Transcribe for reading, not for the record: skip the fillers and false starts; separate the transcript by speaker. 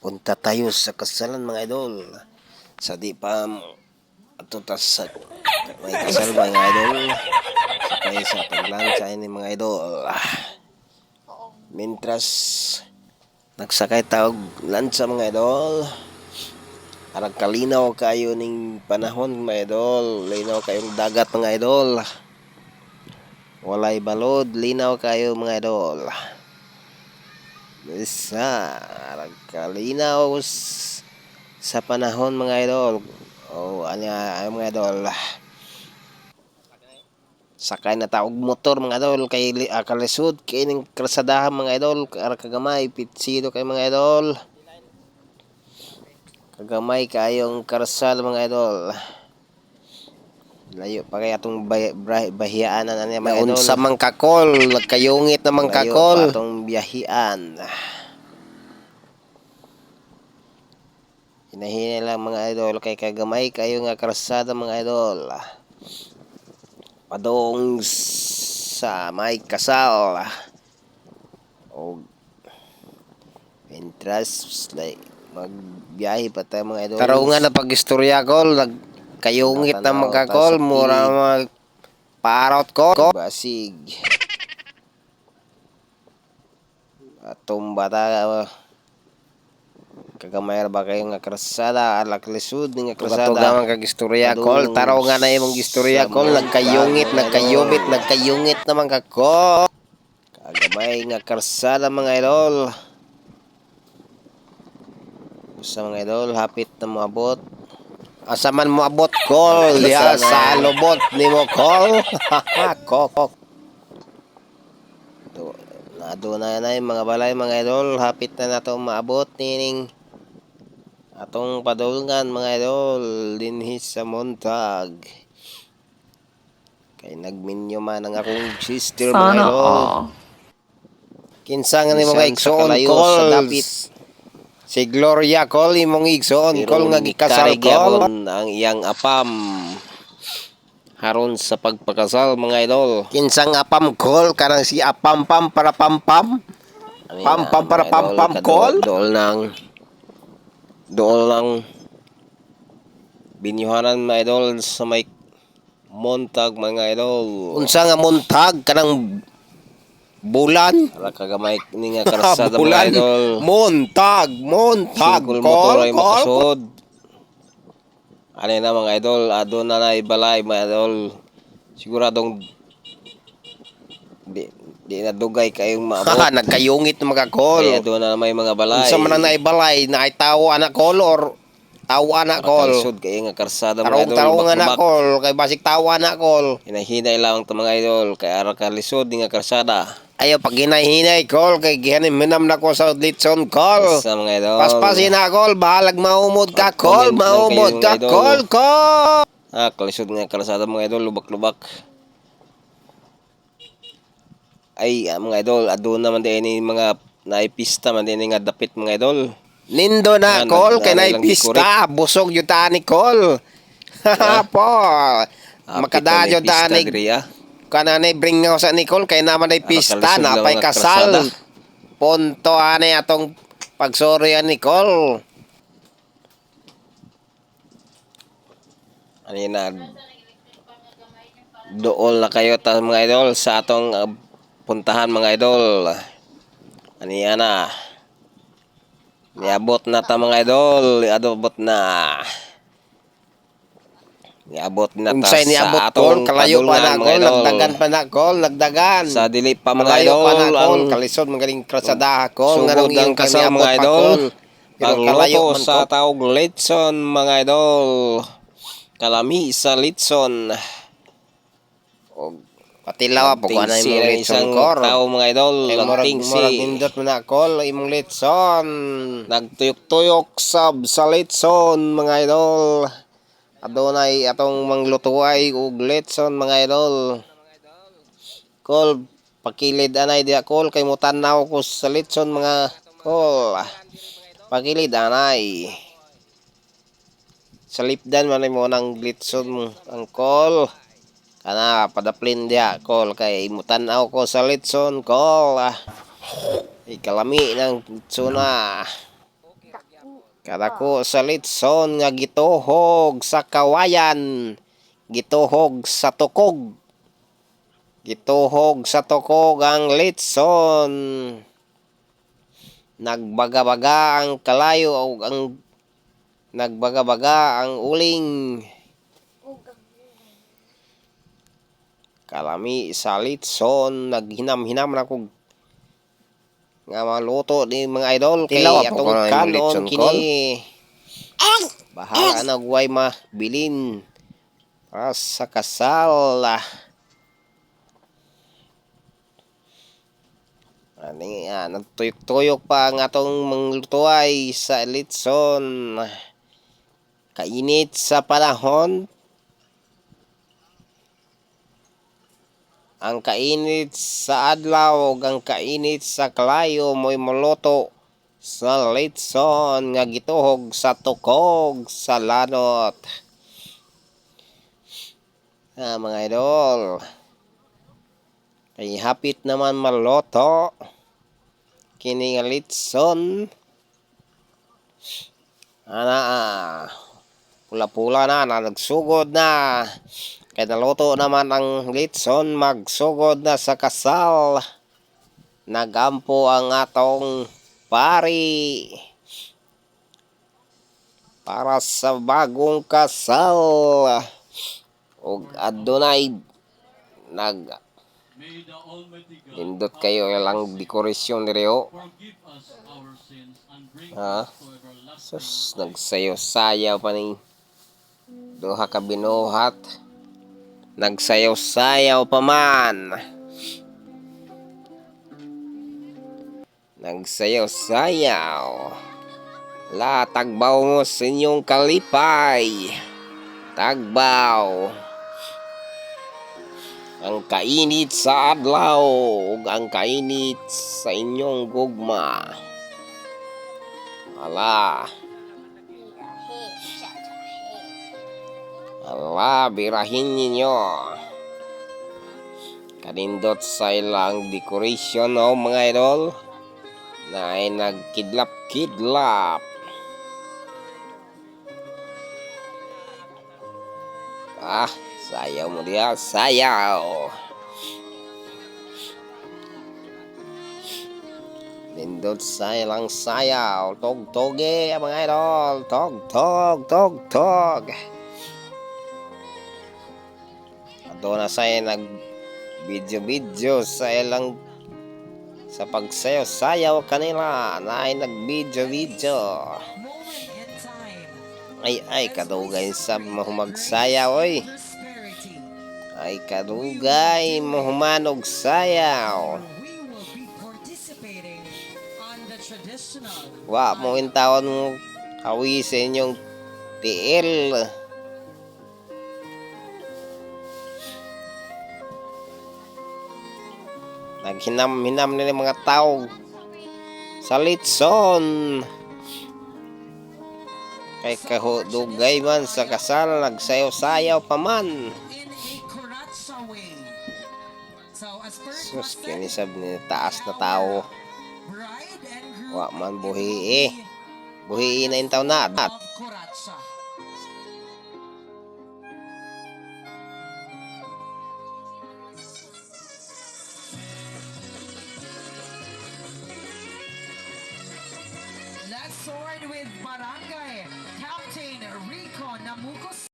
Speaker 1: Punta tayo sa kasalan mga idol. Sa di pa atutas sa may kasal mga idol. Sakay sa paglansa ini mga idol. Mintras nagsakay taog lansa mga idol. Arang kalinaw kayo ning panahon mga idol. Linaw kayong dagat mga idol. Walay balod, linaw kayo mga idol. Isa, arang kalinaw sa panahon mga idol. Ay mga idol. Sakay na taog motor mga idol kay kalisod kay ning kalsadahan mga idol, ara kagamay pitsido kay mga idol. Kagamay kayong karsal mga idol. Layo pa kay atong bahiyaanan ani mga idol. Unsa man kakol, nagkayungit na man kakol. Layo pa atong biyahian. Hinahinay lang mga idol kay kagamay kayo nga karsada mga idol. Padong sa may kasal. O entras like magbiyahe pa tayo mga idol. Tarungan na pag-istorya kol, nagkayungit na magkakol, mura mag parot ko. Basig. Atong bata kagamay ba kayo nga krasada, alaklisod nga krasada. Tugaman kag istorya kol, tarungan na imong istorya kol, nagkayungit, nagkayungit naman kako. Kagamay nga krasada mga idol. Sa mga idol, hapit na moabot. Asa man moabot kol, diha sa lubot nimo kol. Kokok. Naduna na yung mga balay mga idol, hapit na nato maabot nining atong padulngan mga idol dinhi sa Montag. Kay nagminyo man ang akong sister mga idol. Kinsa nga nimo kay igsoon kol sa dapit. Si Gloria kol imong igsoon kol nga gikasal kol ang iyang apam haron sa pagpakasal mga idol. Kinsang apam kol kanang si apam pam para pam pam. Pam pam para pam pam kol. Dool lang binyuhanan mga idol sa may Montag mga idol. Unsa nga Montag kanang bulan? Ala kagamay ni nga karsada mga idol. Montag kol makasud. Ano na mga idol, adon na ibalay mga idol. Siguradong di na dugay kayong maabot. Nagkayungit na mga kol. Kaya doon na may mga balay. Unsa man na ibalay na ay tawo anak kol or tawo anak kol. Kalsud kay nga karsada mga idol. Tarong anak kol kay basik tawo anak kol. Hinahinay lang to mga idol kay ara kalisod nga karsada. Ayo pag hinahinay kol kay gihanim minam na ko sa litson kol. Sa mga idol. Paspasin na kol, bahalag maumod ka kol, maumod ka kol kol. Kalisod nga karsada mga idol, lubak-lubak. Ay mga idol, aduna man din mga naipista man din nga dapit mga idol. Lindo na kol kay naipista, busog yung tani kol. Po. Makadadyo tani. Kananay bring nga sa Nicole kay naman ay pista na pay kasal. Punto ani atong pagsorya Nicole. Ani na dool na kayo ta mga idol sa atong puntahan mga idol. Ani ana. Niabot na ta mga idol, niabot na. Niabot na ta sa atong kalayo pa na kol, nagdagan pa na kol, nagdagan. Sa dili pa mga idol, ang kalisod magaling krasada kol, nganong iyang kasal mga idol. Ang luto sa taog litson mga idol. Kalami sa litson. Patilaw po kung ano yung litson kor. Tao mga idol, murag nindot mo na kol, imong litson. Nagtuyok-tuyok sab sa litson mga idol. Adonay atong manglutuay ug litson mga idol. Kol pakilid anay dia kol kay mutanaw ko sa litson mga kol. Pakilid anay. Sa lipdan man mo nang litson ang kol. Kana padaplin dia kol kay mutanaw ko sa litson kol. Ikalami ng litson na. Kadako sa litson nga gituhog sa kawayan, gituhog sa tukog. Gituhog sa tukog ang litson. Nagbaga-baga ang kalayo o ang nagbaga-baga ang uling. Kalami sa litson, naghinam-hinam na kog nga maluto ni mga idol kay atong kanon kini bahala na guway mabilin para sa kasal. Ani nagtuyok-tuyok pa ang atong manglutuay sa litson. Kainit sa panahon. Ang kainit sa adlaw ug ang kainit sa kalayo mo'y muluto sa litson nga gituhog sa tukog sa lanot. Mga idol, kay hapit naman maluto kini nga litson. Pula-pula na nagsugod na. Kaya naluto naman ang litson, magsugod na sa kasal. Nagampo ang atong pari para sa bagong kasal. Ug adunay nindot kayo lang dekorasyon direo. Sus, nagsayaw-sayaw pa ni duha ka binuhat. Nagsayaw-sayaw pa man. Nagsayaw-sayaw. Tagbaw mo sa inyong kalipay. Tagbaw. Ang kainit sa adlaw ug ang kainit sa inyong gugma. Birahin ninyo. Kanindot sa ilang decoration mga idol na ay nagkidlap-kidlap. Sayaw mo diya, sayaw. Nindot sa ilang sayaw. Tog-toge mga idol. Tog-tog. Ato na saya nag-video sa ilang sa pagsayaw-sayaw kanila na ay nag-video. Ay kadugay sa mahumagsayaw oy. Ay kadugay mahumanog sayaw. Wa mo intawon mo kawi sa inyong tiil. Naghinam-hinam nila mga tao sa litson. Kay kahudugay man sa kasal, nagsayaw-sayaw pa man. Sus, kinisab ni taas na tao. Wa man buhi na intaw na.
Speaker 2: Let's sword with Barangay Captain Rico Namucos.